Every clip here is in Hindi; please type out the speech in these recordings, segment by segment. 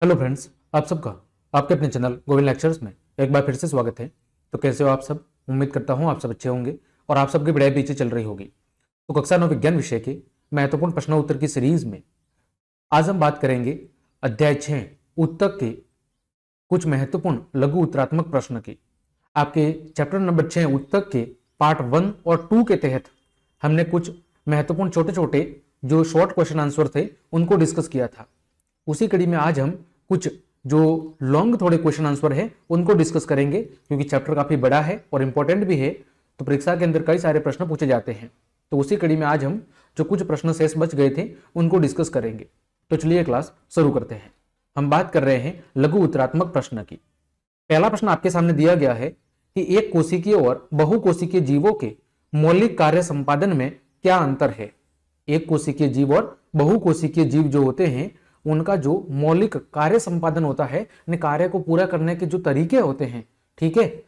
हेलो फ्रेंड्स, आप सबका आपके अपने चैनल गोविंद लेक्चर्स में एक बार फिर से स्वागत है। तो कैसे हो आप सब? उम्मीद करता हूं आप सब अच्छे होंगे और आप सबकी पढ़ाई पीछे चल रही होगी। तो कक्षा 9 विज्ञान विषय के महत्वपूर्ण प्रश्नोत्तर की सीरीज में आज हम बात करेंगे अध्याय 6 उत्तक के कुछ महत्वपूर्ण लघु उत्तरात्मक प्रश्न की। आपके चैप्टर नंबर 6 उत्तक के पार्ट 1 और 2 के तहत हमने कुछ महत्वपूर्ण छोटे छोटे जो शॉर्ट क्वेश्चन आंसर थे उनको डिस्कस किया था। उसी कड़ी में आज हम कुछ जो लॉन्ग थोड़े क्वेश्चन आंसर है उनको डिस्कस करेंगे, क्योंकि चैप्टर काफी बड़ा है और इंपॉर्टेंट भी है, तो परीक्षा के अंदर कई सारे प्रश्न पूछे जाते हैं। तो उसी कड़ी में आज हम जो कुछ प्रश्न शेष बच गए थे उनको डिस्कस करेंगे। तो चलिए क्लास शुरू करते हैं। हम बात कर रहे हैं लघु उत्तरात्मक प्रश्न की। पहला प्रश्न आपके सामने दिया गया है कि एक कोशिकीय और बहुकोशिकीय जीवों के मौलिक कार्य संपादन में क्या अंतर है। एक कोशिकीय जीव और बहुकोशिकीय जीव जो होते हैं उनका जो मौलिक कार्य संपादन होता है, कार्य को पूरा करने के जो तरीके होते हैं, ठीक है,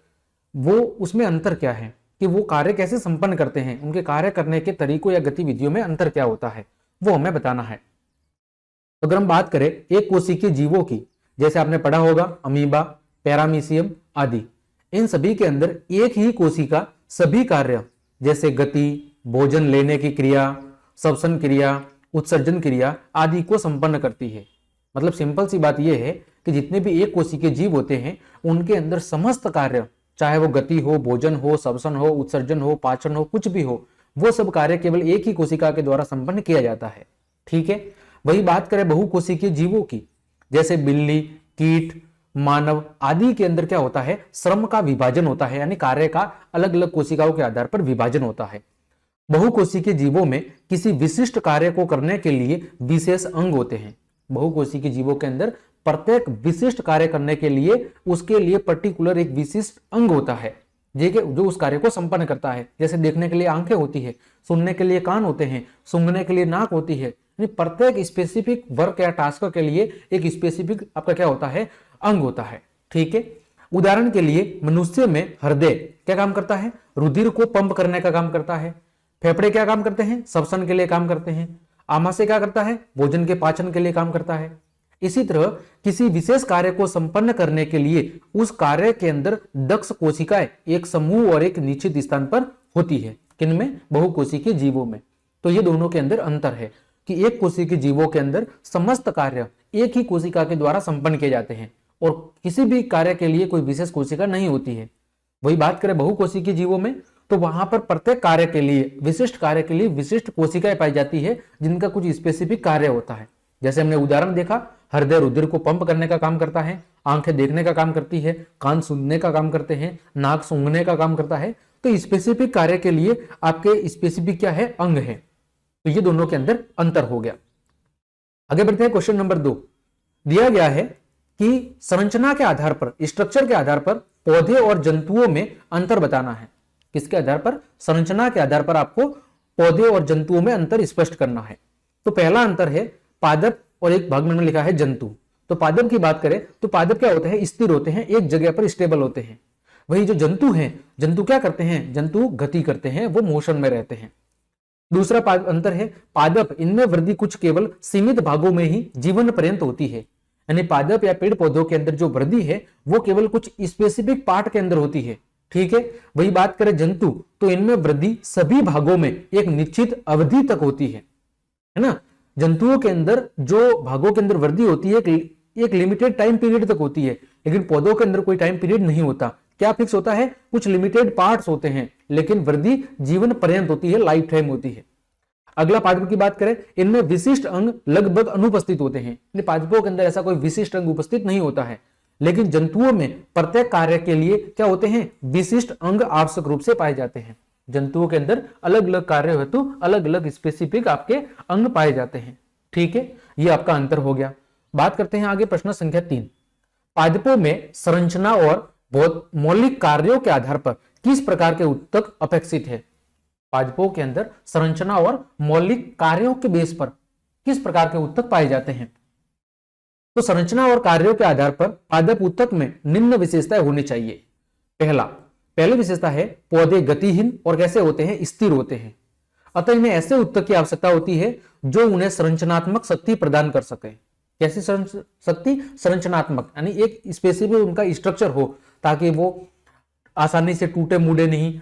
वो उसमें अंतर क्या है कि वो कार्य कैसे संपन्न करते हैं, उनके कार्य करने के तरीकों या गतिविधियों में अंतर क्या होता है, वो हमें बताना है। तो अगर हम बात करें एक कोशिकीय जीवों की, जैसे आपने पढ़ा होगा अमीबा, पैरामीशियम आदि, इन सभी के अंदर एक ही कोशिका सभी कार्य जैसे गति, भोजन लेने की क्रिया, श्वसन क्रिया, उत्सर्जन क्रिया आदि को संपन्न करती है। मतलब सिंपल सी बात यह है कि जितने भी एक कोशिकीय जीव होते हैं उनके अंदर समस्त कार्य, चाहे वो गति हो, भोजन हो, श्वसन हो, उत्सर्जन हो, पाचन हो, कुछ भी हो, वो सब कार्य केवल एक ही कोशिका के द्वारा संपन्न किया जाता है। ठीक है। वही बात करें बहुकोशिकीय जीवों की, जैसे बिल्ली, कीट, मानव आदि के अंदर क्या होता है, श्रम का विभाजन होता है, यानी कार्य का अलग अलग कोशिकाओं के आधार पर विभाजन होता है। बहुकोशिकीय जीवों में किसी विशिष्ट कार्य को करने के लिए विशेष अंग होते हैं। बहुकोशिकीय जीवों के अंदर प्रत्येक विशिष्ट कार्य करने के लिए उसके लिए पर्टिकुलर एक विशिष्ट अंग होता है जो उस कार्य को संपन्न करता है। जैसे देखने के लिए आंखें होती है, सुनने के लिए कान होते हैं, सूंघने के लिए नाक होती है। प्रत्येक स्पेसिफिक वर्क या टास्क के लिए एक स्पेसिफिक आपका क्या होता है, अंग होता है। ठीक है। उदाहरण के लिए मनुष्य में हृदय क्या काम करता है, रुधिर को पंप करने का काम करता है। फेफड़े क्या काम करते हैं, श्वसन के लिए काम करते हैं। आमाशय क्या करता है, भोजन के पाचन के लिए काम करता है। इसी तरह किसी विशेष कार्य को संपन्न करने के लिए उस कार्य के अंदर दक्ष कोशिकाएं एक समूह और एक निश्चित स्थान पर होती है। किनमें? बहुकोशिकीय जीवों में। तो ये दोनों के अंदर अंतर है कि एक कोशिकीय जीवों के अंदर समस्त कार्य एक ही कोशिका के द्वारा संपन्न किए जाते हैं और किसी भी कार्य के लिए कोई विशेष कोशिका नहीं होती है। वही बात करें बहुकोशिकीय जीवों में, तो वहां पर प्रत्येक कार्य के लिए, विशिष्ट कार्य के लिए विशिष्ट कोशिकाएं पाई जाती है जिनका कुछ स्पेसिफिक कार्य होता है। जैसे हमने उदाहरण देखा, हृदय रुधिर को पंप करने का काम करता है, आंखें देखने का काम करती है, कान सुनने का काम करते हैं, नाक सूंघने का काम करता है। तो स्पेसिफिक कार्य के लिए आपके स्पेसिफिक क्या है, अंग है। तो ये दोनों के अंदर अंतर हो गया। आगे बढ़ते हैं। क्वेश्चन नंबर 2 दिया गया है कि संरचना के आधार पर, स्ट्रक्चर के आधार पर पौधे और जंतुओं में अंतर बताना है। किसके आधार पर? संरचना के आधार पर आपको पौधे और जंतुओं में अंतर स्पष्ट करना है। तो पहला अंतर है पादप और एक भाग में लिखा है जंतु। तो पादप की बात करें तो पादप क्या होते हैं, स्थिर होते हैं, एक जगह पर स्टेबल होते हैं। वही जो जंतु हैं, जंतु क्या करते हैं, जंतु गति करते हैं, वो मोशन में रहते हैं। दूसरा अंतर है पादप, इनमें वृद्धि कुछ केवल सीमित भागों में ही जीवन पर्यंत होती है। यानी पादप या पेड़ पौधों के अंदर जो वृद्धि है वो केवल कुछ स्पेसिफिक पार्ट के अंदर होती है। ठीक है। वही बात करें जंतु, तो इनमें वृद्धि सभी भागों में एक निश्चित अवधि तक होती है ना। जंतुओं के अंदर जो भागों के अंदर वृद्धि होती है एक लिमिटेड टाइम पीरियड तक होती है, लेकिन पौधों के अंदर कोई टाइम पीरियड नहीं होता। क्या फिक्स होता है? कुछ लिमिटेड पार्ट्स होते हैं, लेकिन वृद्धि जीवन पर्यंत होती है, लाइफ टाइम होती है। अगला पादप की बात करें, इनमें विशिष्ट अंग लगभग अनुपस्थित होते हैं। पादपों के अंदर ऐसा कोई विशिष्ट अंग उपस्थित नहीं होता है, लेकिन जंतुओं में प्रत्येक कार्य के लिए क्या होते हैं, विशिष्ट अंग आवश्यक रूप से पाए जाते हैं। जंतुओं के अंदर अलग अलग कार्य हेतु अलग अलग स्पेसिफिक आपके अंग पाए जाते हैं। ठीक है। ये आपका अंतर हो गया। बात करते हैं आगे प्रश्न संख्या 3। पादपों में संरचना और मौलिक कार्यों के आधार पर किस प्रकार के उत्तक अपेक्षित है। पादपों के अंदर संरचना और मौलिक कार्यों के बेस पर किस प्रकार के उत्तक पाए जाते हैं। तो संरचना और कार्यों के आधार पर पादप उत्तक में निम्न विशेषताएं होनी चाहिए। पहली विशेषता है पौधे गतिहीन और कैसे होते हैं, स्थिर होते हैं। अतः इन्हें ऐसे उत्तक की आवश्यकता होती है जो उन्हें संरचनात्मक शक्ति प्रदान कर सके। कैसी शक्ति? संरचनात्मक, यानी एक स्पेसिफिक उनका स्ट्रक्चर हो ताकि वो आसानी से टूटे मुड़े नहीं,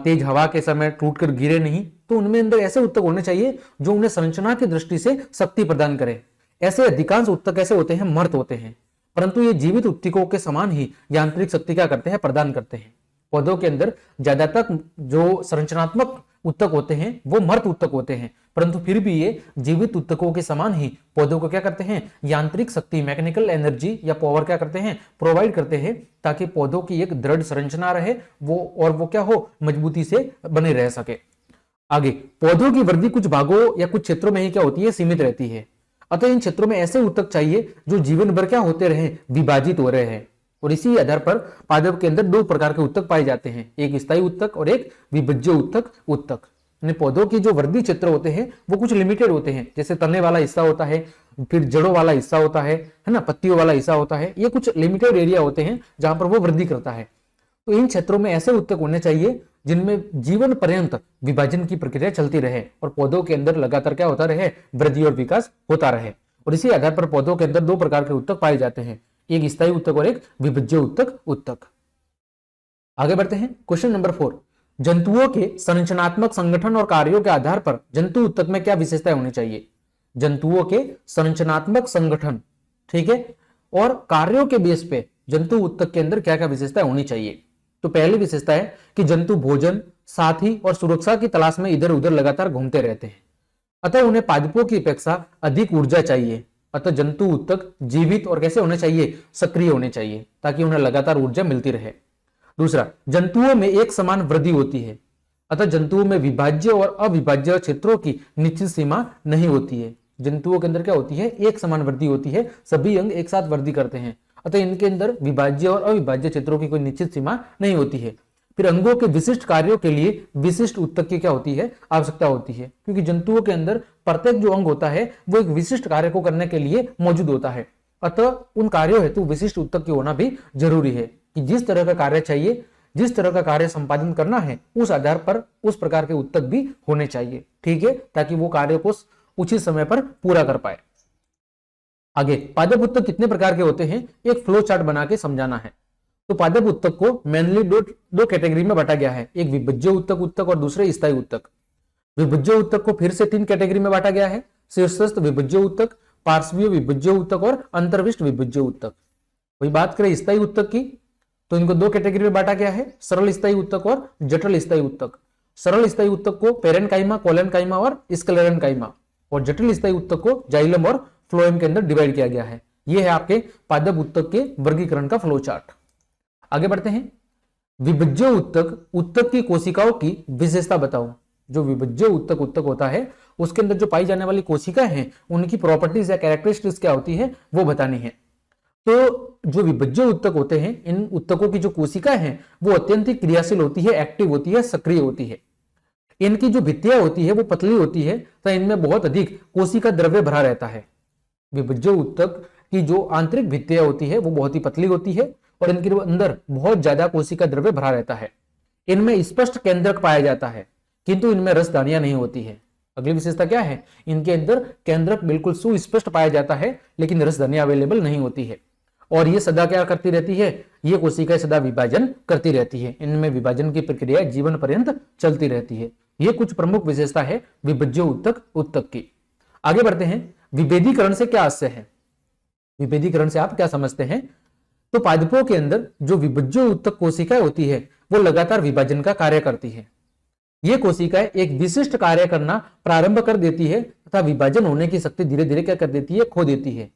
तेज हवा के समय टूटकर गिरे नहीं। तो उनमें अंदर ऐसे उत्तक होने चाहिए जो उन्हें संरचना की दृष्टि से शक्ति प्रदान करे। ऐसे अधिकांश उत्तक ऐसे होते हैं, मर्त होते हैं, परंतु ये जीवित उत्तकों के समान ही यांत्रिक शक्ति क्या करते हैं? प्रदान करते हैं। पौधों के अंदर ज्यादातर जो संरचनात्मक उत्तक होते हैं वो मर्त उत्तक होते हैं, परंतु फिर भी ये जीवित उत्तकों के समान ही पौधों को क्या करते हैं? यांत्रिक शक्ति, मैकेनिकल एनर्जी या पावर क्या करते हैं? प्रोवाइड करते हैं, ताकि पौधों की एक दृढ़ संरचना रहे वो क्या हो? मजबूती से बने रह सके। आगे, पौधों की वृद्धि कुछ भागों या कुछ क्षेत्रों में ही क्या होती है? सीमित रहती है। अतः इन क्षेत्रों में ऐसे उत्तक चाहिए जो जीवन भर क्या होते रहे? विभाजित हो रहे हैं। और इसी आधार पर पादप के अंदर दो प्रकार के उत्तक पाए जाते हैं, एक स्थायी उत्तक और एक विभज्य उत्तक। पौधों की जो वृद्धि क्षेत्र होते हैं वो कुछ लिमिटेड होते हैं, जैसे तने वाला हिस्सा होता है, फिर जड़ों वाला हिस्सा होता है ना, पत्तियों वाला हिस्सा होता है। ये कुछ लिमिटेड एरिया होते हैं जहां पर वो वृद्धि करता है। तो इन क्षेत्रों में ऐसे उत्तक होने चाहिए जिनमें जीवन पर्यंत विभाजन की प्रक्रिया चलती रहे और पौधों के अंदर लगातार क्या होता रहे? वृद्धि और विकास होता रहे। और इसी आधार पर पौधों के अंदर दो प्रकार के उत्तक पाए जाते हैं, एक स्थायी उत्तक और एक विभज्य उत्तक। आगे बढ़ते हैं। क्वेश्चन नंबर 4, जंतुओं के संरचनात्मक संगठन और कार्यों के आधार पर जंतु उत्तक में क्या विशेषताएं होनी चाहिए? जंतुओं के संरचनात्मक संगठन, ठीक है, और कार्यों के बेस पे जंतु उत्तक के अंदर क्या क्या विशेषताएं होनी चाहिए? तो पहली विशेषता है कि जंतु भोजन, साथी और सुरक्षा की तलाश में इधर उधर लगातार घूमते रहते हैं, अतः उन्हें पादपों की अपेक्षा अधिक ऊर्जा चाहिए। अतः जंतु उत्तक जीवित और कैसे होने चाहिए? सक्रिय होने चाहिए, ताकि उन्हें लगातार ऊर्जा मिलती रहे। दूसरा, जंतुओं में एक समान वृद्धि होती है, अतः जंतुओं में विभाज्य और अविभाज्य क्षेत्रों की निश्चित सीमा नहीं होती है। जंतुओं के अंदर क्या होती है? एक समान वृद्धि होती है, सभी अंग एक साथ वृद्धि करते हैं, अतः इनके अंदर विभाज्य और अविभाज्य क्षेत्रों की कोई निश्चित सीमा नहीं होती है। फिर अंगों के विशिष्ट कार्यों के लिए विशिष्ट उत्तक की क्या होती है? आवश्यकता होती है, क्योंकि जंतुओं के अंदर प्रत्येक जो अंग होता है वो एक विशिष्ट कार्य को करने के लिए मौजूद होता है, अतः उन कार्यों हेतु विशिष्ट उत्तक की होना भी जरूरी है कि जिस तरह का कार्य चाहिए, जिस तरह का कार्य संपादन करना है, उस आधार पर उस प्रकार के उत्तक भी होने चाहिए, ठीक है, ताकि वो कार्य को उचित समय पर पूरा कर पाए। आगे, पादप उत्तक कितने प्रकार के होते हैं? एक फ्लो चार्ट बना के समझाना है। तो पादप उत्तक को मेनली दो कैटेगरी में बांटा गया है, एक विभज्य उत्तक और दूसरे स्थायी उत्तक। विभज्य उत्तक को फिर से 3 कैटेगरी में बांटा गया है, शीर्षस्थ विभज्य उत्तक, पार्श्वीय विभज्य उत्तक और अंतर्विष्ट विभज्य उत्तक। वही बात करें स्थायी उत्तक की, तो इनको 2 कैटेगरी में बांटा गया है, सरल स्थायी उत्तक और जटिल स्थायी उत्तक। सरल स्थायी उत्तक को पेरेन्काइमा, कोलेन्काइमा और स्क्लेरेन्काइमा, और जटिल स्थायी उत्तक को जाइलम और फ्लोएम के अंदर डिवाइड किया गया है। यह है आपके पादप उत्तक के वर्गीकरण का फ्लो चार्ट। आगे बढ़ते हैं। विभज्य उत्तक की कोशिकाओं की विशेषता बताओ। जो विभज्य उत्तक होता है उसके अंदर जो पाई जाने वाली कोशिकाएं हैं उनकी प्रॉपर्टीज या कैरेक्टरिस्टिक्स क्या होती है वो बतानी है। तो जो विभज्य उत्तक होते हैं, इन उत्तकों की जो कोशिकाएं हैं वो अत्यंत ही क्रियाशील होती है, एक्टिव होती है, सक्रिय होती है। इनकी जो भित्तियां होती है वो पतली होती है, तो इनमें बहुत अधिक कोशिका द्रव्य भरा रहता है। विभज्य उत्तक की जो आंतरिक भित्तियां होती है वो बहुत ही पतली होती है और इनके अंदर बहुत ज्यादा कोशिका द्रव्य भरा रहता है। इनमें स्पष्ट केंद्रक पाया जाता है, किंतु इनमें रसदानियां नहीं होती है। अगली विशेषता क्या है? इनके अंदर केंद्रक बिल्कुल सुस्पष्ट पाया जाता है, लेकिन रसदानियां अवेलेबल नहीं होती है। और ये सदा क्या करती रहती है? ये कोशिकाएं सदा विभाजन करती रहती है। इनमें विभाजन की प्रक्रिया जीवन पर्यंत चलती रहती है। ये कुछ प्रमुख विशेषता है विभज्य उत्तक की। आगे बढ़ते हैं। विभेदीकरण से क्या आशय है? विभेदीकरण से आप क्या समझते हैं? तो पादपों के अंदर जो विभज्य उत्तक कोशिकाएं होती है वो लगातार विभाजन का कार्य करती है। ये कोशिकाएं एक विशिष्ट कार्य करना प्रारंभ कर देती है तथा विभाजन होने की शक्ति धीरे धीरे क्या कर देती है? खो देती है,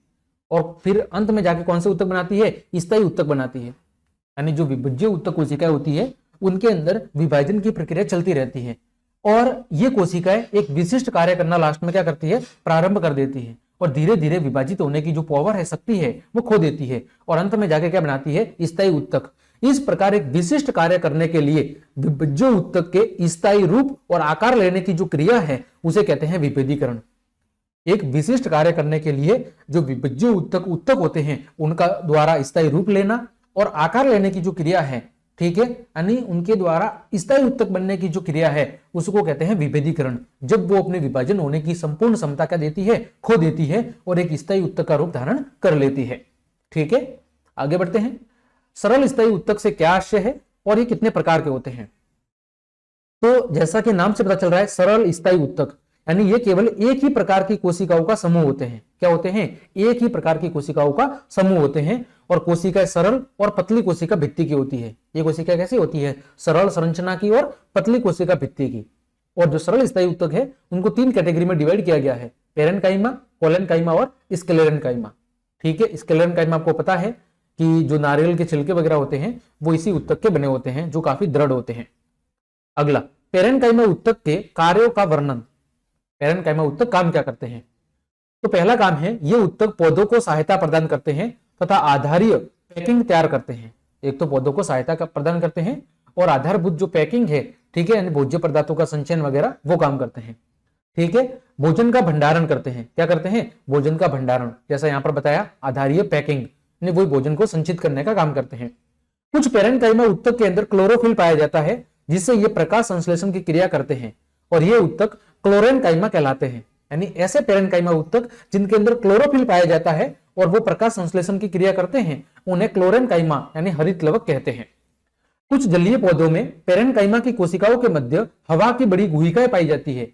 और फिर अंत में जाके कौन से उत्तक बनाती है? स्थायी उत्तक बनाती है। यानी जो विभज्य उत्तक कोशिकाएं होती है उनके अंदर विभाजन की प्रक्रिया चलती रहती है, और ये कोशिकाएं एक विशिष्ट कार्य करना लास्ट में क्या करती है? प्रारंभ कर देती है, और धीरे धीरे विभाजित होने की जो पावर है, शक्ति है, वो खो देती है, और अंत में जाके क्या बनाती है? स्थायी उत्तक। इस प्रकार एक विशिष्ट कार्य करने के लिए विभज्य उत्तक के स्थायी रूप और आकार लेने की जो क्रिया है उसे कहते हैं विभेदीकरण। एक विशिष्ट कार्य करने के लिए जो विभज्य उत्तक होते हैं उनका द्वारा स्थायी रूप लेना और आकार लेने की जो क्रिया है ठीक है, यानी उनके द्वारा स्थायी उत्तक बनने की जो क्रिया है उसको कहते हैं विभेदीकरण। जब वो अपने विभाजन होने की संपूर्ण क्षमता क्या देती है, खो देती है और एक स्थायी उत्तक का रूप धारण कर लेती है। ठीक है, आगे बढ़ते हैं। सरल स्थायी उत्तक से क्या आशय है और ये कितने प्रकार के होते हैं? तो जैसा कि नाम से पता चल रहा है, सरल स्थायी उत्तक यानी ये केवल एक ही प्रकार की कोशिकाओं का समूह होते हैं। क्या होते हैं? एक ही प्रकार की कोशिकाओं का समूह होते हैं और कोशिकाएं सरल और पतली कोशिका भित्ति की होती है। ये कोशिका कैसी होती है? सरल संरचना की और पतली कोशिका भित्ति की। और जो सरल स्थायी उत्तक है उनको 3 कैटेगरी में डिवाइड किया गया है, पेरेन्काइमा, कोलेन्काइमा और स्क्लेरेन्काइमा। ठीक है, स्क्लेरेन्काइमा आपको पता है कि जो नारियल के छिलके वगैरह होते हैं वो इसी उत्तक के बने होते हैं, जो काफी दृढ़ होते हैं। अगला, पेरेन्काइमा उत्तक के कार्यों का वर्णन। पेरेन्काइमा उत्तक काम क्या करते हैं? तो पहला काम है, ये उत्तक पौधों को सहायता प्रदान करते हैं तथा आधारीय पैकिंग तैयार करते हैं। एक तो पौधों को सहायता प्रदान करते हैं और आधारभूत जो पैकिंग है, ठीक है, यानी भोज्य पदार्थों का संचयन वगैरह वो काम करते हैं। ठीक है, भोजन का भंडारण करते हैं। क्या करते हैं? भोजन का भंडारण, जैसा यहां पर बताया, आधारीय पैकिंग यानी वही भोजन को संचित करने का काम करते हैं। कुछ पेरेन्काइमा उत्तक के अंदर क्लोरोफिल पाया जाता है जिससे ये प्रकाश संश्लेषण की क्रिया करते हैं और ये उत्तक क्लोरेन्काइमा कहलाते हैं। यानी ऐसे पेरेन्काइमा उत्तक जिनके अंदर क्लोरोफिल पाया जाता है और वो प्रकाश संश्लेषण की क्रिया करते हैं उन्हें क्लोरेन्काइमा यानी हरित लवक कहते हैं। कुछ जलीय पौधों में पेरेन्काइमा की कोशिकाओं के मध्य हवा की बड़ी गुहिकाएं पाई जाती है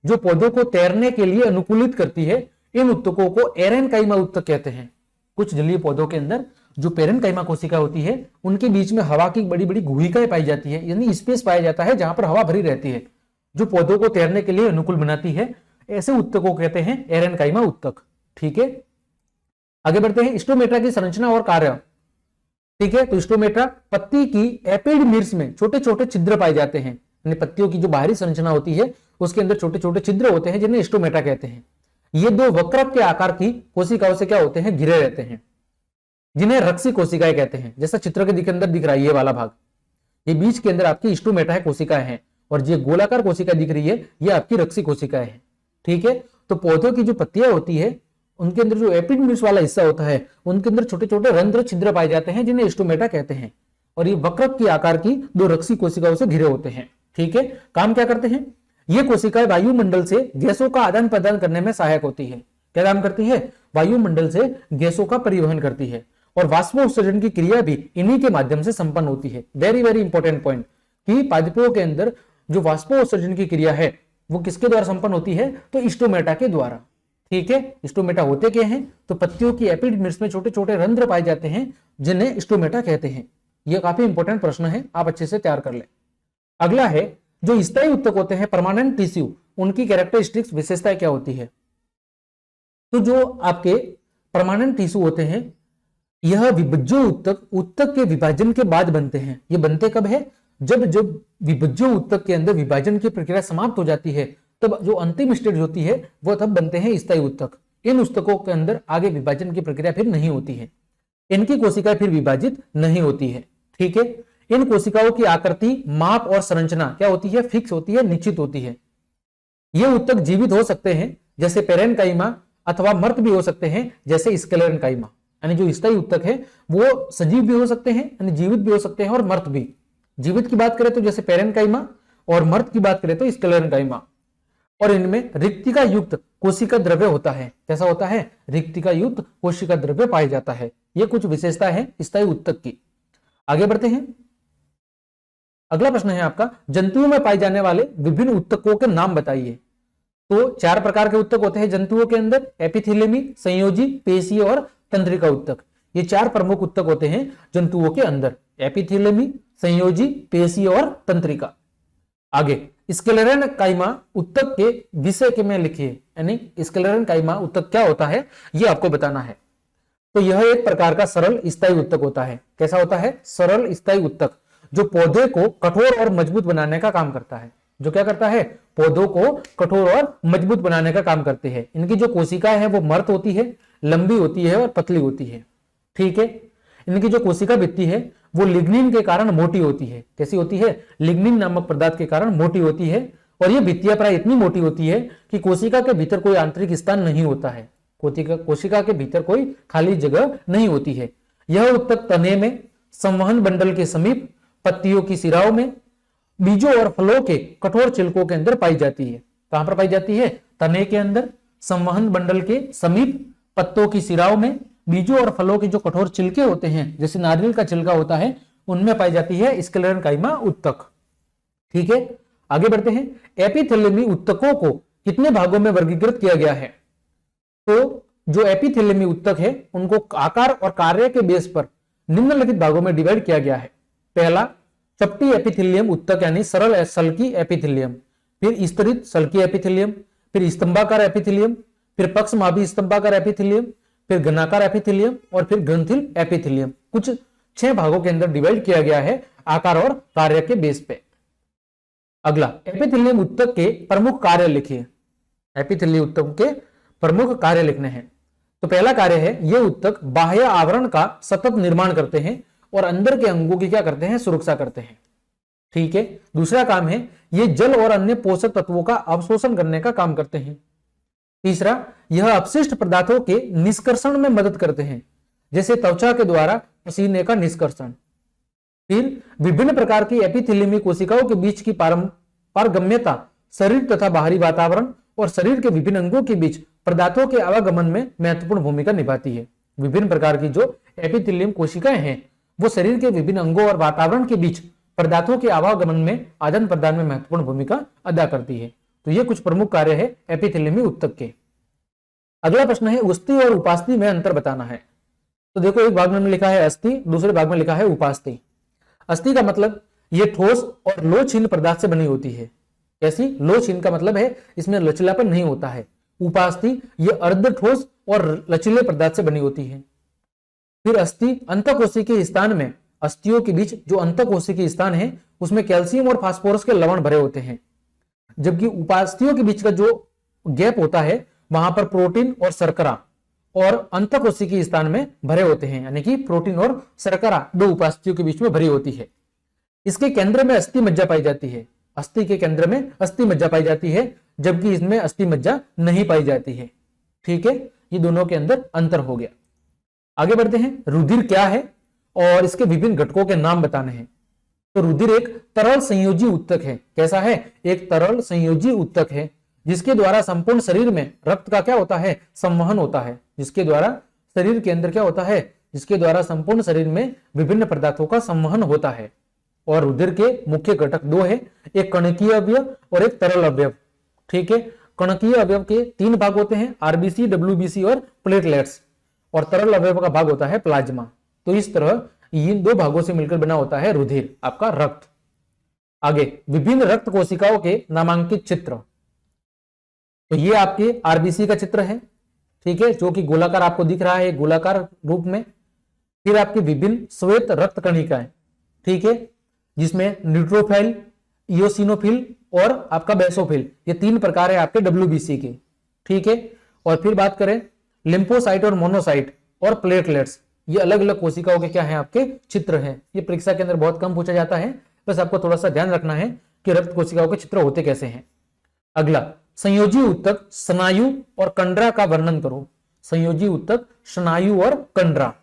जो पौधों को तैरने के लिए अनुकूलित करती है। इन उत्तकों को एरेन्काइमा उत्तक कहते हैं। कुछ जलीय पौधों के अंदर जो पेरेन्काइमा कोशिका होती है उनके बीच में हवा की बड़ी बड़ी गुहिकाएं पाई जाती है, यानी स्पेस पाया जाता है जहां पर हवा भरी रहती है, जो पौधों को तैरने के लिए अनुकूल बनाती है। ऐसे उत्तकों को कहते हैं एरेन्काइमा उत्तक। ठीक है, आगे बढ़ते हैं। स्टोमेटा की संरचना और कार्य। ठीक है, तो स्टोमेटा पत्ती की एपिडर्मिस में छोटे छोटे छिद्र पाए जाते हैं, यानी पत्तियों की जो बाहरी संरचना होती है उसके अंदर छोटे छोटे छिद्र होते हैं जिन्हें स्टोमेटा कहते हैं। ये 2 वक्रक के आकार की कोशिकाओं से क्या होते हैं? घिरे रहते हैं, जिन्हें रक्षी कोशिकाएं कहते हैं। जैसा चित्र के अंदर दिख रहा है ये वाला भाग, ये बीच के अंदर आपकी स्टोमेटा है कोशिकाएं हैं और ये गोलाकार कोशिका दिख रही है ये आपकी रक्षी कोशिकाएं हैं। ठीक है, तो पौधों की जो पत्तियां होती है उनके अंदर जो एपिडर्मिस वाला हिस्सा होता है उनके अंदर छोटे छोटे रंध्र छिद्र पाए जाते हैं जिन्हें स्टोमेटा कहते हैं और ये वक्रक की आकार की 2 रक्षी कोशिकाओं से घिरे होते हैं। ठीक है, काम क्या करते हैं? ये कोशिकाएं वायुमंडल से गैसों का आदान प्रदान करने में सहायक होती है। क्या काम करती है? वायुमंडल से गैसों का परिवहन करती है और वाष्पोत्सर्जन की क्रिया भी इन्हीं के माध्यम से संपन्न होती है। वेरी वेरी इंपॉर्टेंट पॉइंट कि पादपों के अंदर जो वाष्पोत्सर्जन की क्रिया है वो किसके द्वारा संपन्न होती है? तो स्टोमेटा के द्वारा। ठीक है, स्टोमेटा होते क्या हैं? तो पत्तियों की एपिडर्मिस में छोटे छोटे रंध्र पाए जाते हैं जिन्हें स्टोमेटा कहते हैं। यह काफी इंपॉर्टेंट प्रश्न है, आप अच्छे से तैयार कर ले। अगला है, जो स्थायी उत्तक होते हैं परमानेंट टिश्यू, उनकी कैरेक्टरिस्टिक्स विशेषताएं क्या होती है? तो जो आपके परमानेंट टिश्यू होते हैं यह विभज्य उत्तक के विभाजन के बाद बनते हैं। ये बनते कब है? जब विभज्य उत्तक के अंदर विभाजन की प्रक्रिया समाप्त हो जाती है तब जो अंतिम स्टेज होती है वो तब बनते हैं स्थायी उत्तक। इन उत्तकों के अंदर आगे विभाजन की प्रक्रिया फिर नहीं होती है, इनकी कोशिकाएं फिर विभाजित नहीं होती है। ठीक है, इन कोशिकाओं की आकृति, माप और संरचना क्या होती है? फिक्स होती है, निश्चित होती है। ये उत्तक जीवित हो सकते हैं जैसे पेरेन्काइमा अथवा मर्त भी हो सकते हैं जैसे स्क्लेरेन्काइमा। यानी जो स्थायी उत्तक है वो सजीव भी हो सकते हैं, यानी जीवित भी हो सकते हैं और मर्त भी। जीवित की बात करें तो जैसे पेरेन्काइमा और मर्त की बात करें तो स्क्लेरेन्काइमा। और इनमें रिक्तिका युक्त कोशिका द्रव्य होता है। कैसा होता है? रिक्तिका युक्त कोशिका द्रव्य पाया जाता है। ये कुछ विशेषता है स्थायी उत्तक की। आगे बढ़ते हैं। अगला प्रश्न है आपका, जंतुओं में पाए जाने वाले विभिन्न उत्तकों के नाम बताइए। तो 4 प्रकार के उत्तक होते हैं जंतुओं के अंदर, एपिथेलियमी, संयोजी, पेशीय और तंत्रिका उत्तक। ये 4 प्रमुख उत्तक होते हैं जंतुओं के अंदर, एपिथेलियमी, संयोजी, पेशीय और तंत्रिका। आगे, स्क्लेरेन्काइमा उत्तक के विषय के में लिखिए, यानी स्क्लेरेन्काइमा उत्तक क्या होता है ये आपको बताना है। तो यह एक प्रकार का सरल स्थायी उत्तक होता है। कैसा होता है? सरल स्थायी उत्तक, जो पौधे को कठोर और मजबूत बनाने का काम करता है। जो क्या करता है? पौधों को कठोर और मजबूत बनाने का काम करते हैं। इनकी जो कोशिकाएं हैं वो मर्त होती है, लंबी होती है और पतली होती है। ठीक है, इनकी जो कोशिका भित्ति है वो लिग्निन के कारण मोटी होती है। कैसी होती है? लिग्निन नामक पदार्थ के कारण मोटी होती है और ये भित्तियां प्राय इतनी मोटी होती है कि कोशिका के भीतर कोई आंतरिक स्थान नहीं होता है। कोशिका के भीतर कोई खाली जगह नहीं होती है। यह उत्तक तने में संवहन बंडल के समीप पत्तियों की सिराओं में, बीजों और फलों के कठोर छिलकों के अंदर पाई जाती है। कहां पर पाई जाती है? तने के अंदर, संवहन बंडल के समीप, पत्तों की सिराओं में, बीजों और फलों के जो कठोर छिलके होते हैं जैसे नारियल का छिलका होता है उनमें पाई जाती है स्क्लेरेंकाइमा उत्तक। ठीक है, आगे बढ़ते हैं। एपिथेलियमी उत्तकों को कितने भागों में वर्गीकृत किया गया है? तो जो एपिथेलियमी उत्तक है उनको आकार और कार्य के बेस पर निम्नलिखित भागों में डिवाइड किया गया है। पहला, चपटी एपिथेलियम उत्तक यानी सरल सल्की एपिथेलियम, फिर स्तरित सल्की एपिथेलियम, फिर स्तंभाकार एपिथेलियम, फिर पक्षमाभी स्तंभाकार एपिथेलियम, फिर घनाकार एपिथेलियम और फिर ग्रंथिल एपिथेलियम। कुछ 6 भागों के अंदर डिवाइड किया गया है आकार और कार्य के बेस पे। अगला, एपिथेलियम उत्तक के प्रमुख कार्य लिखिए। एपिथेलियम उत्तक के प्रमुख कार्य लिखने हैं। तो पहला कार्य है, ये उत्तक बाह्य आवरण का सतत निर्माण करते हैं और अंदर के अंगों की क्या करते हैं? सुरक्षा करते हैं। ठीक है। दूसरा काम है, ये जल और अन्य पोषक तत्वों का अवशोषण करने का काम करते हैं। तीसरा, यह अपशिष्ट पदार्थों के निष्कर्षण में मदद करते हैं, जैसे त्वचा के द्वारा पसीने का निष्कर्षण। फिर विभिन्न प्रकार की एपिथेलियमी कोशिकाओं के बीच की पारगम्यता शरीर तथा बाहरी वातावरण और शरीर के विभिन्न अंगों के बीच पदार्थों के आवागमन में महत्वपूर्ण भूमिका निभाती है। विभिन्न प्रकार की जो एपिथेलियम कोशिकाएं हैं वो शरीर के विभिन्न अंगों और वातावरण के बीच पदार्थों के आवागमन में, आदान प्रदान में महत्वपूर्ण भूमिका अदा करती है। तो ये कुछ प्रमुख कार्य है एपिथेलियमी उत्तक के। अगला प्रश्न है, उस्थि और उपास्थि में अंतर बताना है। तो देखो, एक भाग में लिखा है अस्थि, दूसरे भाग में लिखा है उपास्थि। अस्थि का मतलब ये ठोस और लोचहीन पदार्थ से बनी होती है। कैसी? लोचहीन का मतलब है इसमें लचीलापन नहीं होता है। उपास्थि ये अर्ध ठोस और लचीले पदार्थ से बनी होती है। फिर अस्थि, अंतःकोशिकीय स्थान में अस्थियों के बीच जो अंतःकोशिकीय स्थान है उसमें कैल्शियम और फास्फोरस के लवण भरे होते हैं, जबकि उपास्थियों के बीच का जो गैप होता है वहां पर प्रोटीन और शर्करा और अंतःकोशिकीय स्थान में भरे होते हैं, यानी कि प्रोटीन और शर्करा दो उपास्थियों के बीच में भरी होती है। इसके केंद्र में अस्थि मज्जा पाई जाती है। अस्थि के केंद्र में अस्थि मज्जा पाई जाती है, जबकि इसमें अस्थि मज्जा नहीं पाई जाती है। ठीक है, ये दोनों के अंदर अंतर हो गया। आगे बढ़ते हैं, रुधिर क्या है और इसके विभिन्न घटकों के नाम बताने हैं। तो रुधिर एक तरल संयोजी उत्तक है। कैसा है? एक तरल संयोजी उत्तक है, जिसके द्वारा संपूर्ण शरीर में रक्त का क्या होता है? संवहन होता है। जिसके द्वारा शरीर के अंदर क्या होता है? जिसके द्वारा संपूर्ण शरीर में विभिन्न पदार्थों का संवहन होता है। और रुधिर के मुख्य घटक 2 है, एक कणकीय अवयव और एक तरल अवयव। ठीक है, कणकीय अवयव के 3 भाग होते हैं, आरबीसी, डब्ल्यूबीसी और प्लेटलेट्स, और तरल अवयव का भाग होता है प्लाज्मा। तो इस तरह इन 2 भागों से मिलकर बना होता है रुधिर, आपका रक्त। आगे, विभिन्न रक्त कोशिकाओं के नामांकित चित्र। तो ये आपके आरबीसी का चित्र है, ठीक है, जो कि गोलाकार आपको दिख रहा है, गोलाकार रूप में। फिर आपके विभिन्न श्वेत रक्त कणिकाएं, ठीक है, जिसमें न्यूट्रोफिल, इयोसिनोफिल और आपका बेसोफिल, ये 3 प्रकार है आपके डब्ल्यूबीसी के। ठीक है, और फिर बात करें लिम्फोसाइट और मोनोसाइट और प्लेटलेट्स, ये अलग अलग कोशिकाओं के क्या हैं? आपके चित्र हैं। ये परीक्षा के अंदर बहुत कम पूछा जाता है, बस आपको थोड़ा सा ध्यान रखना है कि रक्त कोशिकाओं के चित्र होते कैसे हैं। अगला, संयोजी उत्तक, स्नायु और कंडरा का वर्णन करो। संयोजी उत्तक, स्नायु और कंडरा।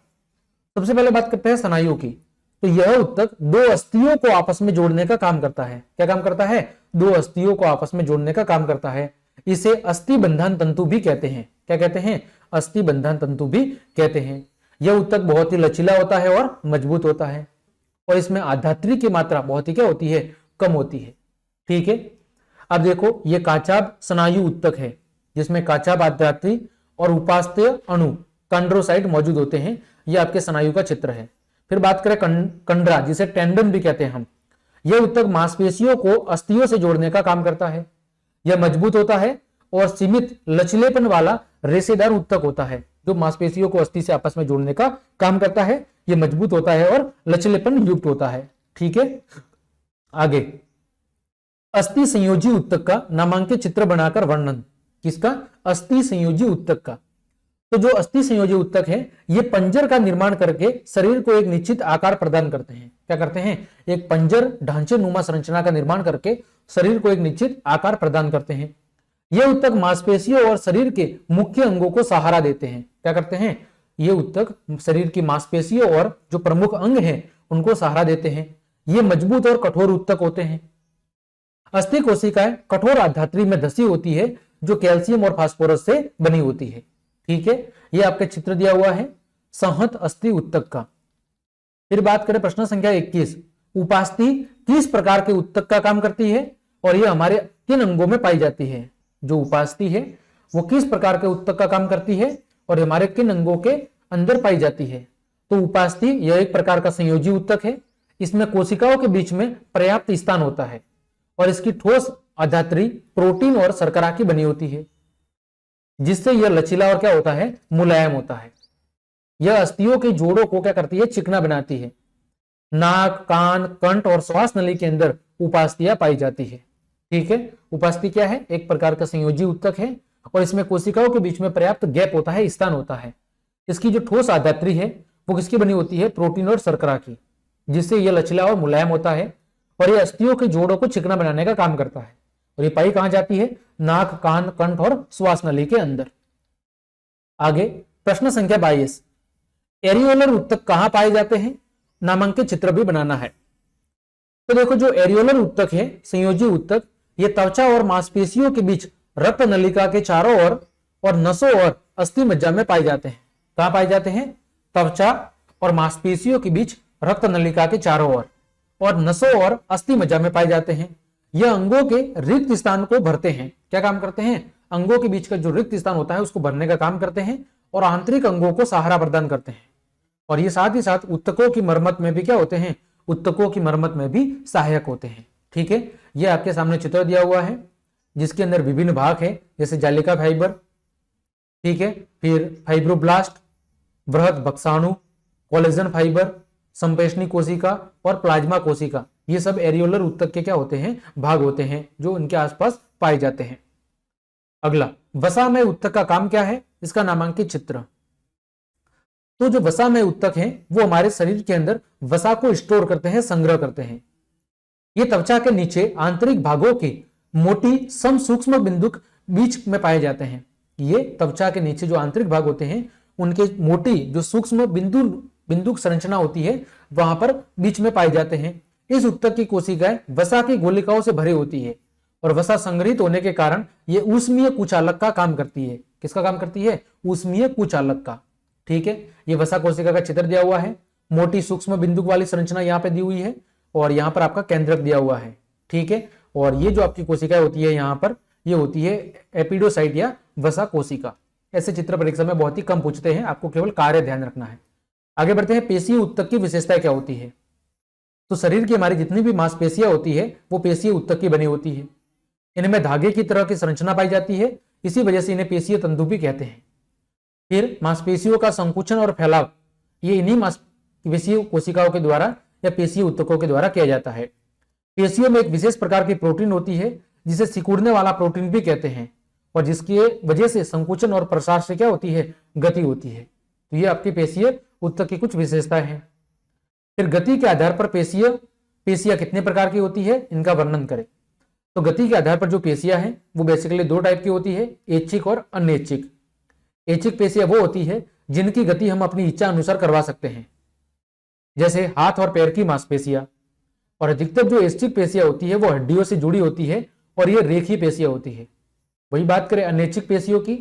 सबसे पहले बात करते हैं स्नायु की। तो यह उत्तक 2 अस्थियों को आपस में जोड़ने का काम करता है। क्या काम करता है? 2 अस्थियों को आपस में जोड़ने का काम करता है। इसे अस्थि बंधन तंतु भी कहते हैं। क्या कहते हैं? अस्थि बंधन तंतु भी कहते हैं। यह उत्तक बहुत ही लचीला होता है और मजबूत होता है, और इसमें आधात्री की मात्रा बहुत ही क्या होती है? कम होती है। ठीक है, अब देखो, ये काचाभ स्नायु उत्तक है, जिसमें काचाभ आधात्री और उपास्थ्य अणु कंड्रोसाइट मौजूद होते हैं। यह आपके स्नायु का चित्र है। फिर बात करें कंडरा, जिसे टेंडन भी कहते हैं हम। यह उत्तक मांसपेशियों को अस्थियों से जोड़ने का काम करता है। यह मजबूत होता है और सीमित लचीलेपन वाला रेशेदार उत्तक होता है, जो मांसपेशियों को अस्थि से आपस में जोड़ने का काम करता है। यह मजबूत होता है और लचीलेपन युक्त होता है। ठीक है, आगे, अस्थि संयोजी उत्तक का नामांकित चित्र बनाकर वर्णन। किसका? अस्थि संयोजी उत्तक का। तो जो अस्थि संयोजी उत्तक है, ये पंजर का निर्माण करके शरीर को एक निश्चित आकार प्रदान करते हैं। क्या करते हैं? एक पंजर ढांचे नुमा संरचना का निर्माण करके शरीर को एक निश्चित आकार प्रदान करते हैं। ये उत्तक मांसपेशियों और शरीर के मुख्य अंगों को सहारा देते हैं। क्या करते हैं? ये उत्तक शरीर की मांसपेशियों और जो प्रमुख अंग हैं उनको सहारा देते हैं। ये मजबूत और कठोर ऊतक होते हैं। अस्थि कोशिकाएं कठोर आधात्री में धसी होती है जो कैल्शियम और फास्फोरस से बनी होती है। ठीक है, ये आपके चित्र दिया हुआ है संहत अस्थि ऊतक का। फिर बात करें प्रश्न संख्या 21, उपास्थि किस प्रकार के ऊतक का काम करती है और ये हमारे किन अंगों में पाई जाती है। जो उपास्थि है वो किस प्रकार के ऊतक का काम करती है और हमारे किन अंगों के अंदर पाई जाती है। तो उपास्थि यह एक प्रकार का संयोजी ऊतक है। इसमें कोशिकाओं के बीच में पर्याप्त स्थान होता है और इसकी ठोस आधात्री प्रोटीन और शर्करा की बनी होती है, जिससे यह लचीला और क्या होता है, मुलायम होता है। यह अस्थियों के जोड़ों को क्या करती है, चिकना बनाती है। नाक, कान, कंठ और श्वास नली के अंदर उपास्थियां पाई जाती है। ठीक है, उपास्थि क्या है, एक प्रकार का संयोजी ऊतक है और इसमें कोशिकाओं के बीच में पर्याप्त गैप होता है, स्थान होता है। इसकी जो ठोस आधात्री है वो किसकी बनी होती है, प्रोटीन और शर्करा की, जिससे यह लचीला और मुलायम होता है और यह अस्थियों के जोड़ों को चिकना बनाने का काम करता है। और ये पाई कहां जाती है, नाक, कान, कंठ और श्वास नली के अंदर। आगे प्रश्न संख्या 22, एरियोलर ऊतक कहां पाए जाते हैं, नामांकित चित्र भी बनाना है। तो देखो, जो एरियोलर ऊतक है, संयोजी ऊतक, ये त्वचा और मांसपेशियों के बीच रक्त नलिका के चारों ओर और नसों और अस्थि मज्जा में पाए जाते हैं। कहां पाए जाते हैं, त्वचा और मांसपेशियों के बीच रक्त नलिका के चारों ओर और नसों और अस्थि मज्जा में पाए जाते हैं। यह अंगों के रिक्त स्थान को भरते हैं। क्या काम करते हैं, अंगों के बीच का जो रिक्त स्थान होता है उसको भरने का काम करते हैं और आंतरिक अंगों को सहारा प्रदान करते हैं। और ये साथ ही साथ ऊतकों की मरम्मत में भी क्या होते हैं, ऊतकों की मरम्मत में भी सहायक होते हैं। ठीक है, ये आपके सामने चित्र दिया हुआ है जिसके अंदर विभिन्न भाग है, जैसे जालिका फाइबर, ठीक है, फिर फाइब्रोब्लास्ट, बृहद बक्साणु, कोलेजन फाइबर, संप्रेषणी कोशिका और प्लाज्मा कोशिका, ये सब एरियोलर ऊतक के क्या होते हैं, भाग होते हैं जो उनके आसपास पाए जाते हैं। अगला, वसामय ऊतक का काम क्या है, इसका नामांकित चित्र। तो जो वसामय ऊतक हैं वो हमारे शरीर के अंदर वसा को स्टोर करते हैं, संग्रह करते हैं। ये त्वचा के नीचे आंतरिक भागों की मोटी सम सूक्ष्म बिंदुक बीच में पाए जाते हैं। ये त्वचा के नीचे जो आंतरिक भाग होते हैं उनके मोटी जो सूक्ष्म बिंदुक संरचना होती है वहां पर बीच में पाए जाते हैं। इस ऊतक की कोशिकाएं वसा की गोलिकाओं से भरी होती है और वसा संग्रहित होने के कारण ये ऊष्मीय कुचालक का काम करती है। किसका काम करती है, ऊष्मीय कुचालक का। ठीक है, ये वसा कोशिका का चित्र दिया हुआ है, मोटी सूक्ष्म बिंदुक वाली संरचना यहाँ पे दी हुई है और यहाँ पर आपका केंद्रक दिया हुआ है। ठीक है, और ये जो आपकी कोशिका होती है यहाँ पर, ये होती है एपिडोसाइट या वसा कोशिका। ऐसे चित्र परीक्षा में बहुत ही कम पूछते हैं, आपको केवल कार्य ध्यान रखना है। आगे बढ़ते हैं, पेशीय ऊतक की विशेषता क्या होती है। तो शरीर की हमारी जितनी भी मांसपेशियां होती है वो पेशीय ऊतक की बनी होती है। इनमें धागे की तरह की संरचना पाई जाती है, इसी वजह से इन्हें पेशीय तंतु भी कहते हैं। फिर मांसपेशियों का संकुचन और फैलाव ये इन्हीं मांसपेशीय कोशिकाओं के द्वारा या पेशीय ऊतकों के द्वारा किया जाता है। पेशियों में एक विशेष प्रकार की प्रोटीन होती है जिसे सिकुड़ने वाला प्रोटीन भी कहते हैं और जिसकी वजह से संकुचन और प्रसार से क्या होती है, गति होती है। तो ये आपकी पेशीय ऊतक की कुछ विशेषताएं हैं। फिर गति के आधार पर पेशियां कितने प्रकार की होती है, इनका वर्णन करें। तो गति के आधार पर जो पेशियां हैं वो बेसिकली दो टाइप की होती है, ऐच्छिक और अनैच्छिक। ऐच्छिक पेशियां वो होती है जिनकी गति हम अपनी इच्छा अनुसार करवा सकते हैं, जैसे हाथ और पैर की मांसपेशियां। और अधिकतर जो ऐच्छिक पेशियां होती है वो हड्डियों से जुड़ी होती है और ये रेखीय पेशियां होती है। वही बात करें अनैच्छिक पेशियों की,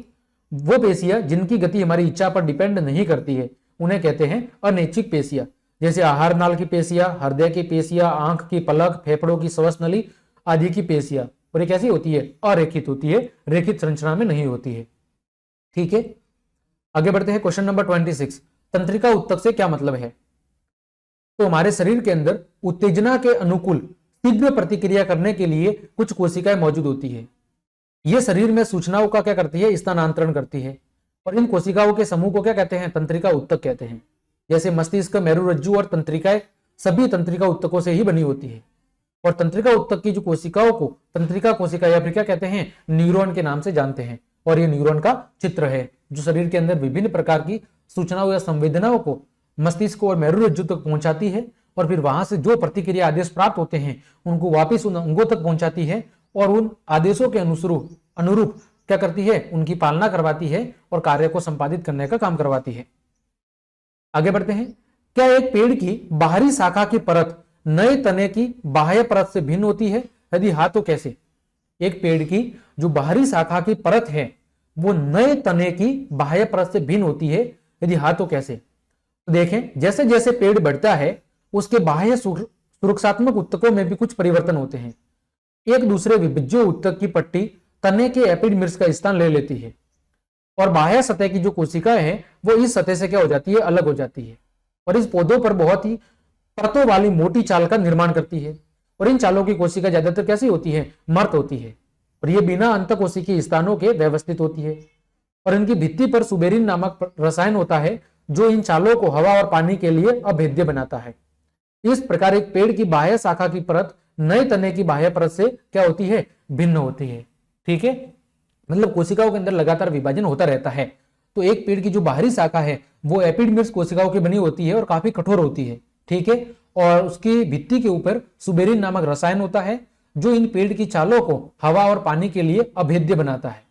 वो पेशियां जिनकी गति हमारी इच्छा पर डिपेंड नहीं करती है उन्हें कहते हैं अनैच्छिक पेशियां, जैसे आहार नाल की पेशियां, हृदय की पेशियां, आंख की पलक, फेफड़ों की श्वसन नली आदि की पेशियां। और ये कैसी होती है, अरेखित होती है, रेखित संरचना में नहीं होती है। ठीक है, आगे बढ़ते हैं, क्वेश्चन नंबर 26, तंत्रिका ऊतक से क्या मतलब है। तो हमारे शरीर के अंदर उत्तेजना के अनुकूल शीघ्र प्रतिक्रिया करने के लिए कुछ कोशिकाएं मौजूद होती है। ये शरीर में सूचनाओं का क्या करती है, स्थानांतरण करती है और इन कोशिकाओं के समूह को क्या कहते हैं, तंत्रिका ऊतक कहते हैं। जैसे मस्तिष्क, मेरुरज्जु और तंत्रिकाएं सभी तंत्रिका ऊतकों से ही बनी होती है। और तंत्रिका ऊतक की जो कोशिकाओं को तंत्रिका कोशिका या फिर क्या कहते हैं, न्यूरॉन के नाम से जानते हैं। और ये न्यूरॉन का चित्र है जो शरीर के अंदर विभिन्न प्रकार की सूचनाओं या संवेदनाओं को मस्तिष्क और मेरुरज्जु तक पहुंचाती है और फिर वहां से जो प्रतिक्रिया आदेश प्राप्त होते हैं उनको वापिस उन अंगों तक पहुंचाती है और उन आदेशों के अनुरूप क्या करती है, उनकी पालना करवाती है और कार्य को संपादित करने का काम करवाती है। आगे बढ़ते हैं, क्या एक पेड़ की बाहरी शाखा की परत नए तने की बाह्य परत से भिन्न होती है? यदि हाँ तो कैसे? एक पेड़ की जो बाहरी शाखा की परत है वो नए तने की बाह्य परत से भिन्न होती है, यदि हाँ तो कैसे? तो देखें, जैसे जैसे पेड़ बढ़ता है उसके बाह्य सुरक्षात्मक ऊतकों में भी कुछ परिवर्तन होते हैं। एक दूसरे विभज्य ऊतक की पट्टी तने के एपिडर्मिस का स्थान ले लेती है और बाह्य सतह की जो कोशिकाएं हैं वो इस सतह से क्या हो जाती है? अलग हो जाती है और इस पौधों पर बहुत ही परतों वाली मोटी चाल का निर्माण करती है। और इन चालों की कोशिका ज्यादातर कैसी होती है? मर्त होती है और ये बिना अंतःकोशिकीय स्थानों के व्यवस्थित होती है और इनकी भित्ति पर सुबेरिन नामक रसायन होता है जो इन चालों को हवा और पानी के लिए अभेद्य बनाता है। इस प्रकार एक पेड़ की बाह्य शाखा की परत नए तने की बाह्य परत से क्या होती है? भिन्न होती है। ठीक है, मतलब कोशिकाओं के अंदर लगातार विभाजन होता रहता है। तो एक पेड़ की जो बाहरी शाखा है वो एपिडर्मिस कोशिकाओं की बनी होती है और काफी कठोर होती है। ठीक है, और उसकी भित्ति के ऊपर सुबेरिन नामक रसायन होता है जो इन पेड़ की चालों को हवा और पानी के लिए अभेद्य बनाता है।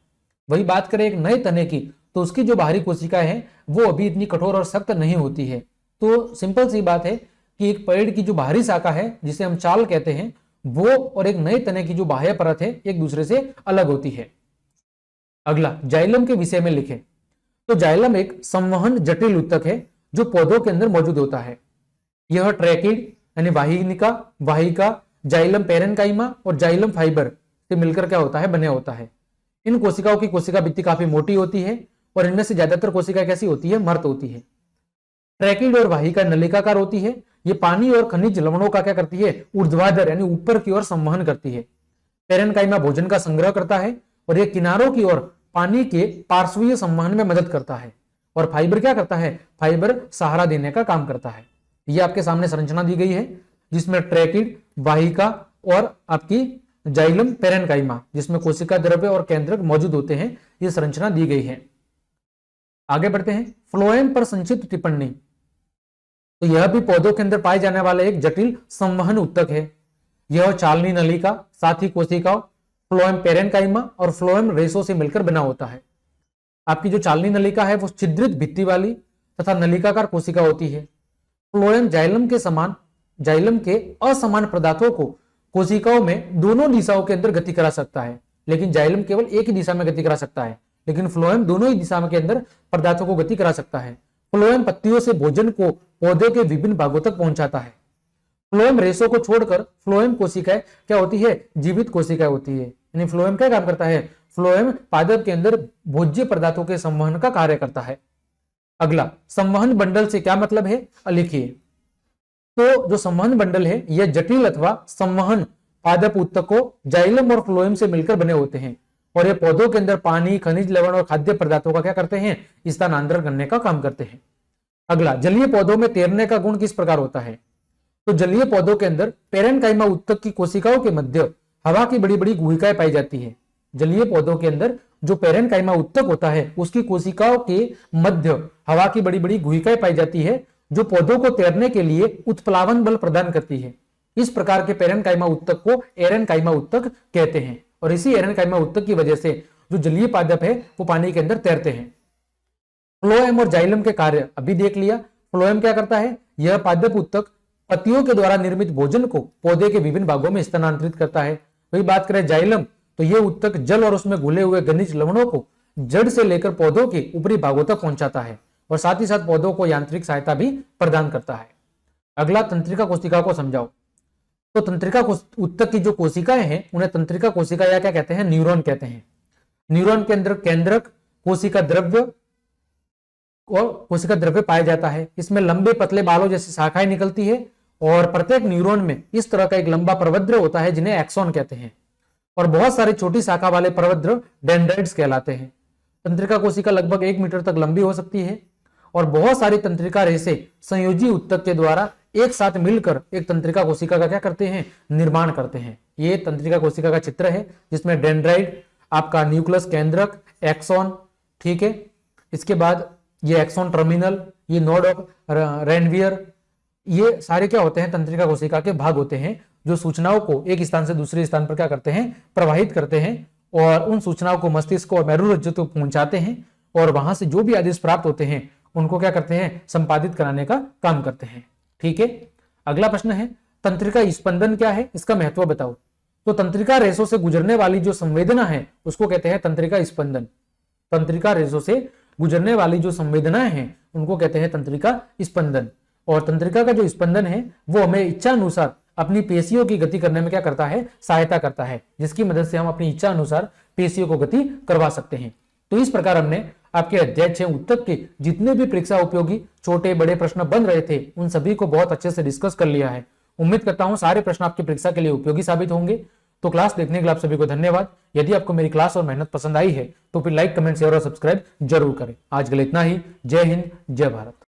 वही बात करें एक नए तने की, तो उसकी जो बाहरी कोशिकाएं हैं वो अभी इतनी कठोर और सख्त नहीं होती है। तो सिंपल सी बात है कि एक पेड़ की जो बाहरी शाखा है जिसे हम चाल कहते हैं वो और एक नए तने की जो बाह्य परत है एक दूसरे से अलग होती है। अगला, जाइलम के विषय में लिखें। तो जाइलम एक संवहन जटिल ऊतक है जो पौधों के अंदर मौजूद होता है। यह ट्रैकिड यानी वाहिका, जाइलम पेरेन्काइमा और जाइलम फाइबर से मिलकर क्या होता है? बने होता है। इन कोशिकाओं की कोशिका भित्ति काफी मोटी होती है और इनमें से ज्यादातर कोशिका कैसी होती है? मर्त होती है। ट्रैकिड और वाहिका नलिकाकार होती है। ये पानी और खनिज लवणों का क्या करती है? ऊर्ध्वाधर यानी ऊपर की ओर संवहन करती है। पेरेन्काइमा भोजन का संग्रह करता है और ये किनारों की ओर पानी के पार्श्वीय संवहन में मदद करता है। और फाइबर क्या करता है? फाइबर सहारा देने का काम करता है। ये आपके सामने संरचना दी गई है जिसमें ट्रैकिड, वाहिका और आपकी जाइलम पेरेन्काइमा जिसमें कोशिका द्रव्य और केंद्रक मौजूद होते हैं, ये संरचना दी गई है। आगे बढ़ते हैं। फ्लोएम पर संक्षिप्त टिप्पणी। तो यह भी पौधों के अंदर पाए जाने वाला एक जटिल संवहन ऊतक है। यह चालनी नलिका, साथ ही कोशिकाओं, फ्लोएम पेरेन्काइमा और फ्लोएम रेशों से मिलकर बना होता है। आपकी जो चालनी नलिका है वो छिद्रित भित्ति वाली तथा नलिकाकार कोशिका होती है। फ्लोएम जाइलम के असमान पदार्थों को कोशिकाओं में दोनों दिशाओं के अंदर गति करा सकता है, लेकिन जाइलम केवल एक ही दिशा में गति करा सकता है, लेकिन फ्लोएम दोनों ही दिशा के अंदर पदार्थों को गति करा सकता है। फ्लोएम पत्तियों से भोजन को पौधे के विभिन्न भागों तक पहुंचाता है। फ्लोएम रेशों को छोड़कर फ्लोएम कोशिकाएं क्या होती है? जीवित कोशिकाएं होती है। यानी फ्लोएम क्या काम करता है? फ्लोएम पादप के अंदर भोज्य पदार्थों के संवहन का कार्य करता है। अगला, संवहन बंडल से क्या मतलब है? लिखिए। तो जो संवहन बंडल है यह जटिल अथवा संवहन पादप ऊतकों जाइलम और फ्लोएम से मिलकर बने होते हैं और ये पौधों के अंदर पानी, खनिज लवण और खाद्य पदार्थों का क्या करते हैं? स्थानांतरण करने का काम करते हैं। अगला, जलीय पौधों में तैरने का गुण किस प्रकार होता है? तो जलीय पौधों के अंदर पेरेन्काइमा ऊतक की कोशिकाओं के मध्य हवा की बड़ी बड़ी गुहिकाएं पाई जाती है। जलीय पौधों के अंदर जो पेरेन्काइमा ऊतक होता है उसकी कोशिकाओं के मध्य हवा की बड़ी बड़ी गुहिकाएं पाई जाती है जो पौधों को तैरने के लिए उत्प्लावन बल प्रदान करती है। इस प्रकार के पेरेन्काइमा ऊतक को एरेन्काइमा ऊतक कहते हैं और इसी एरेन्काइमा ऊतक की वजह से जो जलीय पादप है वो पानी के अंदर तैरते हैं। फ्लोएम और जाइलम के कार्य अभी देख लिया। फ्लोएम क्या करता है? यह पादप ऊतक पत्तियों के द्वारा निर्मित भोजन को पौधे के विभिन्न भागों में स्थानांतरित करता है। वही बात करें जाइलम, तो यह ऊतक जल और उसमें घुले हुए खनिज लवणों को जड़ से लेकर पौधों के ऊपरी भागों तक पहुंचाता है और साथ ही साथ पौधों को यांत्रिक सहायता भी प्रदान करता है। अगला, तंत्रिका कोशिका को समझाओ। तो तंत्रिका ऊतक की जो कोशिकाएं हैं उन्हें तंत्रिका कोशिका या क्या कहते हैं? न्यूरॉन कहते हैं। न्यूरॉन के अंदर केंद्रक, कोशिका द्रव्य और कोशिका द्रव्य पाया जाता है। इसमें लंबे पतले बालों जैसी शाखाएं निकलती है और प्रत्येक न्यूरॉन में इस तरह का एक लंबा प्रवध्र होता है जिन्हें एक्सॉन कहते हैं और बहुत सारे छोटी शाखा वाले प्रवध्र डेंड्राइट्स कहलाते हैं। तंत्रिका कोशिका लगभग 1 मीटर तक लंबी हो सकती है और बहुत सारी तंत्रिका रेशे संयोजी ऊतक के द्वारा एक साथ मिलकर एक तंत्रिका कोशिका का क्या करते हैं? निर्माण करते हैं। ये तंत्रिका कोशिका का चित्र है जिसमें डेंड्राइट, आपका न्यूक्लियस केंद्रक, एक्सॉन, ठीक है, इसके बाद ये एक्सॉन टर्मिनल, ये नोड ऑफ रेनवियर, ये सारे क्या होते हैं? तंत्रिका कोशिका के भाग होते हैं जो सूचनाओं को एक स्थान से दूसरे स्थान पर क्या करते हैं? प्रवाहित करते हैं और उन सूचनाओं को मस्तिष्क और मेरुरज्जु तक पहुंचाते हैं और वहां से जो भी आदेश प्राप्त होते हैं उनको क्या करते हैं? संपादित कराने का काम करते हैं। ठीक है, अगला प्रश्न है तंत्रिका स्पंदन क्या है, इसका महत्व बताओ। तो तंत्रिका रेशों से गुजरने वाली जो संवेदना है उसको कहते हैं तंत्रिका स्पंदन। तंत्रिका रेशों से गुजरने वाली जो संवेदनाएं हैं उनको कहते हैं तंत्रिका स्पंदन। और तंत्रिका का जो स्पंदन है वो हमें इच्छा अनुसार अपनी पेशियों की गति करने में क्या करता है, सहायता करता है, जिसकी मदद से हम अपनी इच्छा अनुसार पेशियों को गति करवा सकते हैं। तो इस प्रकार हमने आपके अध्याय 6 उत्तक के जितने भी परीक्षा उपयोगी छोटे बड़े प्रश्न बन रहे थे उन सभी को बहुत अच्छे से डिस्कस कर लिया है। उम्मीद करता हूं सारे प्रश्न आपकी परीक्षा के लिए उपयोगी साबित होंगे। तो क्लास देखने के लिए आप सभी को धन्यवाद। यदि आपको मेरी क्लास और मेहनत पसंद आई है तो फिर लाइक, कमेंट, शेयर और सब्सक्राइब जरूर करें। आज के लिए इतना ही। जय हिंद, जय भारत।